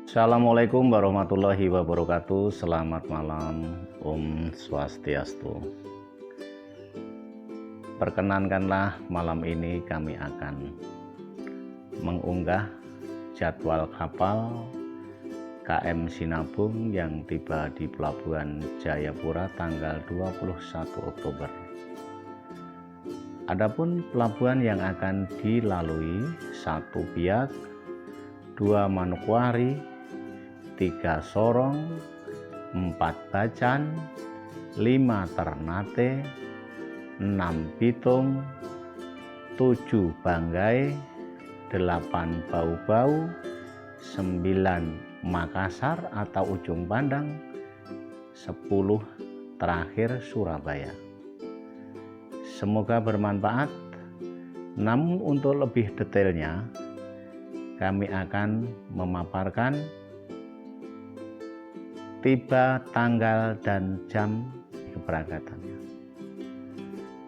Assalamualaikum warahmatullahi wabarakatuh. Selamat malam, Om Swastiastu. Perkenankanlah malam ini kami akan mengunggah jadwal kapal KM Sinabung yang tiba di Pelabuhan Jayapura tanggal 21 Oktober. Adapun pelabuhan yang akan dilalui 1 Biak, 2 Manokwari, 3 Sorong, 4 Bacan, 5 Ternate, 6 Bitung, 7 Banggai, 8 Bau-Bau, 9 Makassar atau Ujung Pandang, 10 terakhir Surabaya. Semoga bermanfaat. Namun untuk lebih detailnya kami akan memaparkan tiba, tanggal, dan jam keberangkatannya.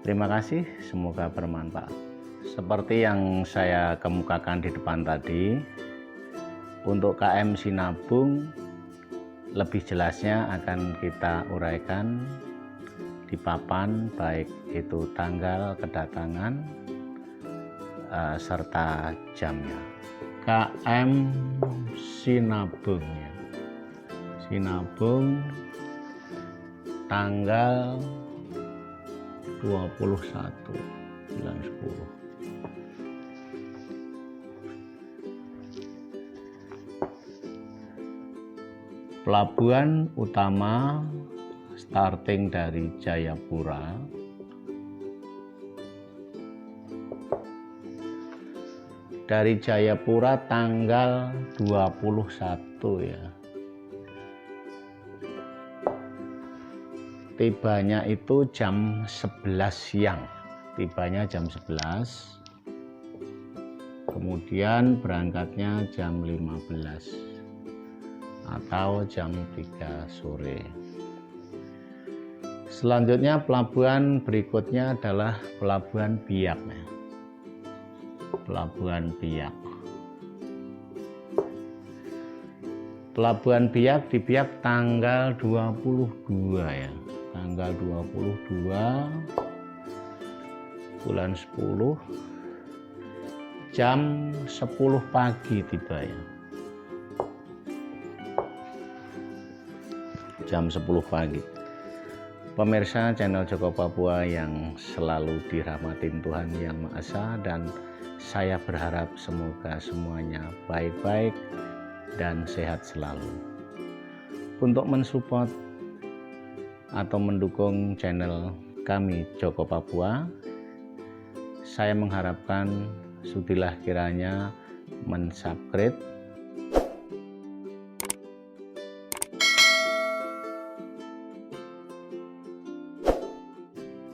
Terima kasih, semoga bermanfaat. Seperti yang saya kemukakan di depan tadi, untuk KM Sinabung lebih jelasnya akan kita uraikan di papan, baik itu tanggal kedatangan serta jamnya. KM Sinabung ya. Sinabung tanggal 21 bulan 10. Pelabuhan utama starting dari Jayapura tanggal 21 ya. Tibanya itu jam 11 siang. Tibanya jam 11. Kemudian berangkatnya jam 15 atau jam 3 sore. Selanjutnya pelabuhan berikutnya adalah Pelabuhan Biak. Pelabuhan Biak. Pelabuhan Biak di Biak tanggal 22 ya. Tanggal 22 bulan 10 jam 10 pagi tiba ya. Jam 10 pagi. Pemirsa channel Joko Papua yang selalu dirahmatin Tuhan Yang Maha Esa, dan saya berharap semoga semuanya baik-baik dan sehat selalu. Untuk mensupport atau mendukung channel kami Joko Papua, saya mengharapkan sudilah kiranya mensubscribe,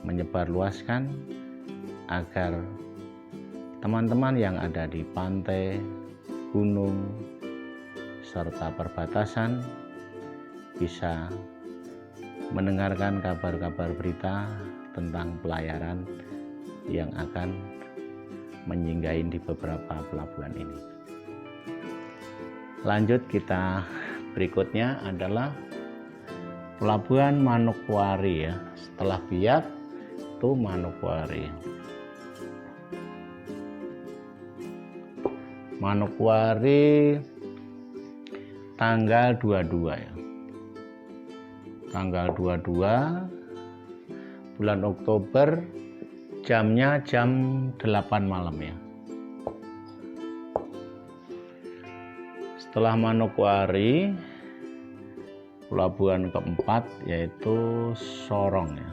menyebarluaskan agar teman-teman yang ada di pantai, gunung, serta perbatasan bisa mendengarkan kabar-kabar berita tentang pelayaran yang akan menyinggahi di beberapa pelabuhan ini. Lanjut, kita berikutnya adalah Pelabuhan Manokwari ya. Setelah Biak itu Manokwari. Manokwari tanggal 22 ya. Tanggal 22 bulan Oktober, jamnya jam 8 malam ya. Setelah Manokwari, pelabuhan keempat yaitu Sorong ya.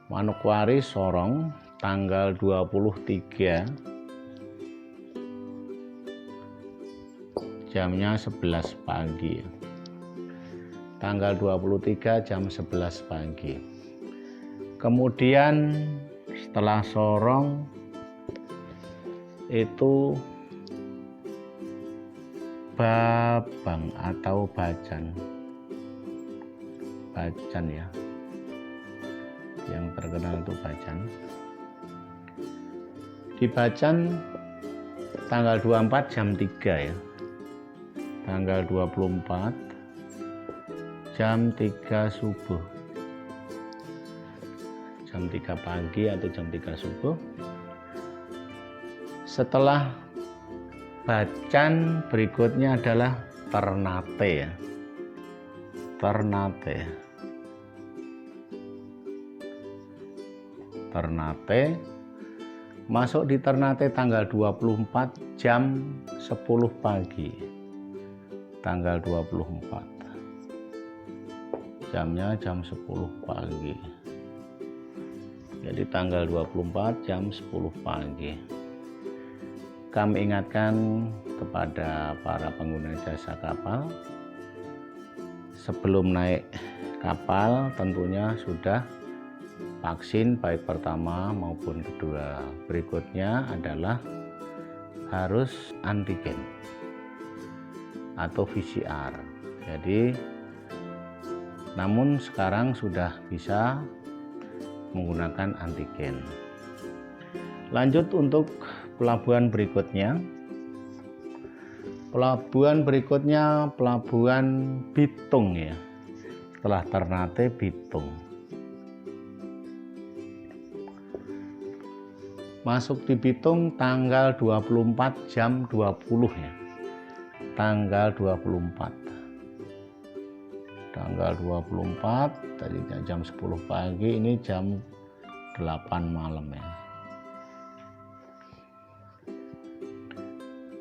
Manokwari Sorong tanggal 23, jamnya 11 pagi ya. Tanggal 23 jam 11 pagi. Kemudian setelah Sorong itu Babang atau Bacan. Bacan ya. Yang terkenal itu Bacan. Di Bacan tanggal 24 jam 3 ya. Tanggal 24 jam 3 subuh. Jam 3 pagi atau jam 3 subuh. Setelah bacaan berikutnya adalah Ternate ya. Ternate masuk di Ternate tanggal 24 jam 10 pagi. Tanggal 24 jamnya jam 10 pagi. Jadi tanggal 24 jam 10 pagi. Kami ingatkan kepada para pengguna jasa kapal, sebelum naik kapal tentunya sudah vaksin baik pertama maupun kedua. Berikutnya adalah harus antigen atau PCR. Jadi namun sekarang sudah bisa menggunakan antigen. Lanjut untuk pelabuhan berikutnya. Pelabuhan Bitung ya. Setelah Ternate, Bitung. Masuk di Bitung tanggal 24 jam 20 ya. Tanggal 24 tadinya jam 10 pagi, ini jam 8 malam ya.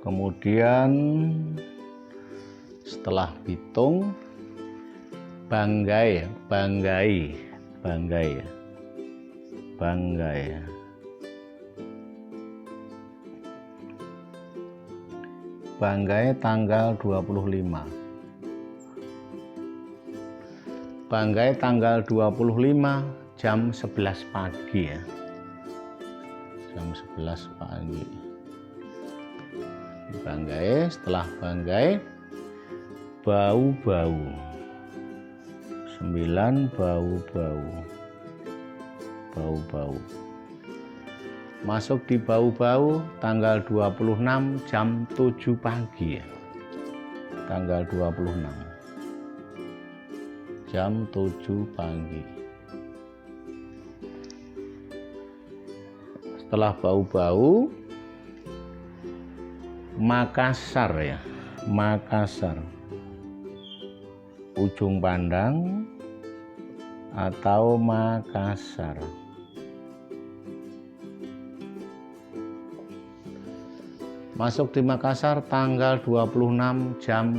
Kemudian setelah Bitung, Banggai. Banggai tanggal 25. Banggai tanggal 25 jam 11 pagi ya. Jam 11 pagi. Banggai, setelah Banggai, Bau-Bau. 9 Bau-Bau. Masuk di Bau-Bau tanggal 26 jam 7 pagi ya. Tanggal 26 jam 7 pagi. Setelah Bau-Bau, Makassar ya. Makassar, Ujung Pandang atau Makassar. Masuk di Makassar tanggal 26 jam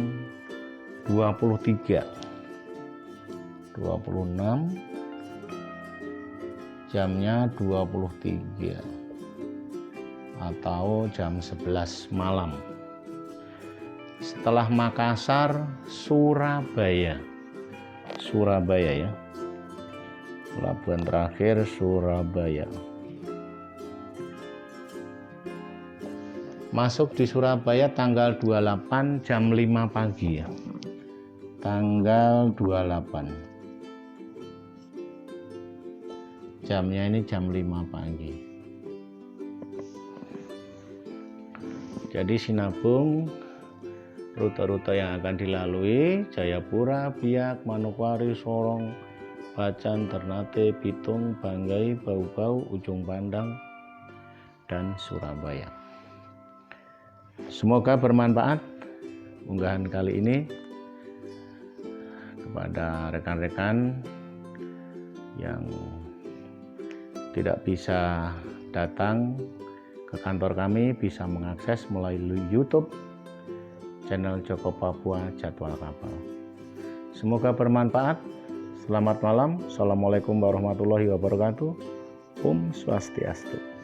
23. 26 jamnya 23 atau jam 11 malam. Setelah Makassar, Surabaya ya. Pelabuhan terakhir Surabaya. Masuk di Surabaya tanggal 28 jam 5 pagi ya. Tanggal 28. Jamnya ini jam 5 pagi. Jadi sinabung rute-rute yang akan dilalui: Jayapura, Biak, Manokwari, Sorong, Bacan, Ternate, Bitung, Banggai, Bau-Bau, Ujung Pandang, dan Surabaya. Semoga bermanfaat unggahan kali ini kepada rekan-rekan yang tidak bisa datang ke kantor kami, bisa mengakses melalui YouTube channel Joko Papua Jadwal Kapal. Semoga bermanfaat. Selamat malam. Assalamualaikum warahmatullahi wabarakatuh. Om Swastiastu.